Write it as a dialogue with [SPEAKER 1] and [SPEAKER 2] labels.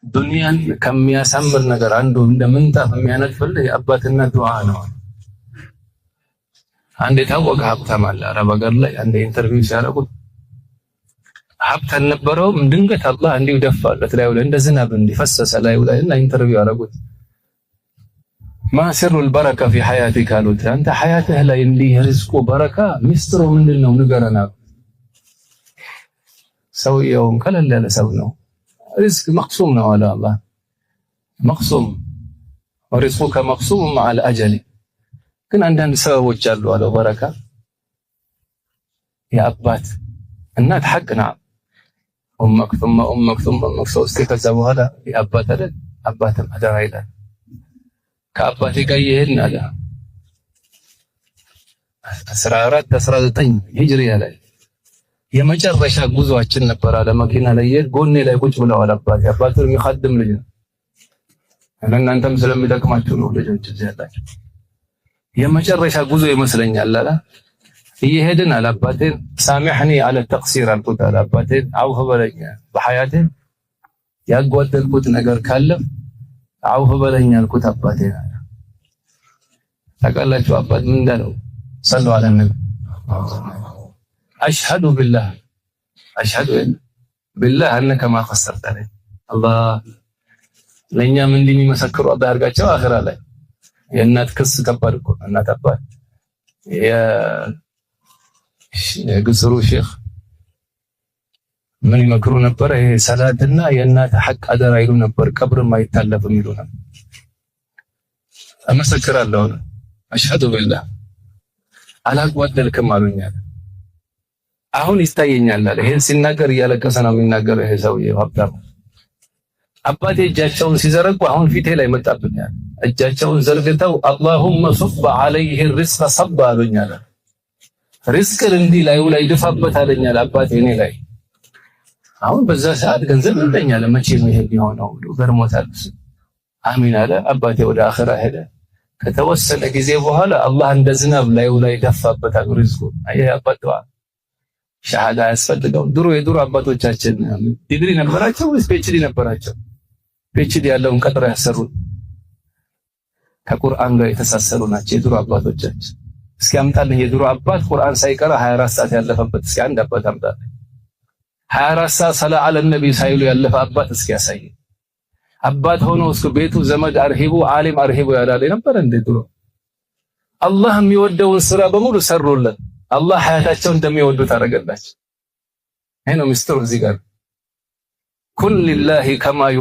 [SPEAKER 1] ዱንያን ከሚያሳምር ነገር አንዱ እንደምንጣፍ የሚያነጥፍልህ የአባትና ዱዓ ነው። አንድ የታወቀ ሀብታም አለ አረብ ሀገር ላይ አንድ ኢንተርቪው ሲያደርጉት ሀብት አልነበረውም። ድንገት አላህ እንዲሁ ደፋለት ላዩ ላይ እንደ ዝናብ እንዲፈሰሰ ላዩ ላይ እና ኢንተርቪው ያደረጉት ማ ሲሩል በረካ ፊ ሐያቲክ አሉት። አንተ ሐያትህ ላይ እንዲህ ሪዝቁ በረካ ሚስጥሩ ምንድነው ንገረና። ሰውየውም ቀለል ያለ ሰው ነው። ሪዝቅ መቅሱም ነው አለ አላህ። መቅሱም ወሪዝቁከ መቅሱም መዐል አጀሊ። ግን አንዳንድ ሰበቦች አሉ አለ በረካ የአባት እናት ሐቅ ነው። ኡመክ ثم ኡመክ ثم ኡመክ ሶስቴ ከዛ በኋላ የአባት አይደል አባትም አደራ ይላል። ከአባቴ ጋር ይሄን አለ 14 19 ሂጅሪያ ላይ የመጨረሻ ጉዞአችን ነበር አለ። መኪና ላይ ጎኔ ላይ ቁጭ ብለዋል አባቴ። አባቱ የሚخدም ልጅ ነው። እናንተም ስለሚጠቅማችሁ ነው ልጆች እዚህ ያላችሁ። የመጨረሻ ጉዞ ይመስለኛል አለ። እየሄድን አለ አባቴን ሳሚሕኒ አለ ተቅሲር አልኩት አለ አባቴን አውፍ በለኝ በሐያቴ ያጓደልኩት ነገር ካለ አውፍ በለኝ አልኩት አባቴን አለ። ታውቃላችሁ አባት ምን እንዳለው? ሰሉ ዐለ ነቢ አሽሀዱ ቢላህ አነከ ማ ኸሰርተኒ። አላህ ለእኛም እንዲህ የሚመሰክሩ አላህ ያድርጋቸው። አኺራ ላይ የእናት ክስ ከባድ እኮ እናት አባት የግስሩ ሼኽ ምን ይመክሩ ነበር? ይሄ ሰላትና የእናት ሐቅ አደራ ይሉ ነበር። ቀብርም አይታለፍም ይሉ ነበር። እመሰክራለሁ አሽሀዱ ቢላህ አላጓደልክም አሉኛል። አሁን ይታየኛል አለ። ይሄን ሲናገር እያለቀሰ ነው የሚናገረው ይሄ ሰውዬ ሀብታም። አባቴ እጃቸውን ሲዘረጉ አሁን ፊቴ ላይ መጣብኛል። እጃቸውን ዘርግተው አላሁመ ሱብ ዐለይሂ ሪዝቀ ሰባ አሉኛል። ሪዝቅን እንዲህ ላዩ ላይ ድፋበት አለኛል አባቴ እኔ ላይ። አሁን በዛ ሰዓት ገንዘብ ይለኛል መቼ ነው ይሄ ቢሆነው ገርሞታል። አሚን አለ። አባቴ ወደ አኺራ ሄደ። ከተወሰነ ጊዜ በኋላ አላህ እንደ ዝናብ ላዩ ላይ ደፋበታል ሪዝቁ። አይ አባቷ ሻሃዳ ያስፈልገው። የድሮ አባቶቻችን ዲግሪ ነበራቸው ወይስ ፒኤችዲ ነበራቸው? ፒኤችዲ ያለውን ቀጥራ ያሰሩት ከቁርአን ጋር የተሳሰሩ ናቸው የድሮ አባቶቻችን። እስኪ አምጣልኝ የድሮ አባት ቁርአን ሳይቀራ 24 ሰዓት ያለፈበት እስኪ አንድ አባት አምጣልኝ። 24 ሰዓት ሰላ ዐለ ነቢ ሳይሉ ያለፈ አባት እስኪ ያሳይ። አባት ሆኖ እስከ ቤቱ ዘመድ አርሂቡ ዓሊም አርሂቡ ያላለ ነበር እንዴ ድሮ? አላህ የሚወደውን ስራ በሙሉ ሰሩለት። አላህ ሐያታቸውን እንደሚወዱት አደረገላቸው። ይሄ ነው ምስጢሩ እዚህ ጋር ኩን ሊላሂ ከማ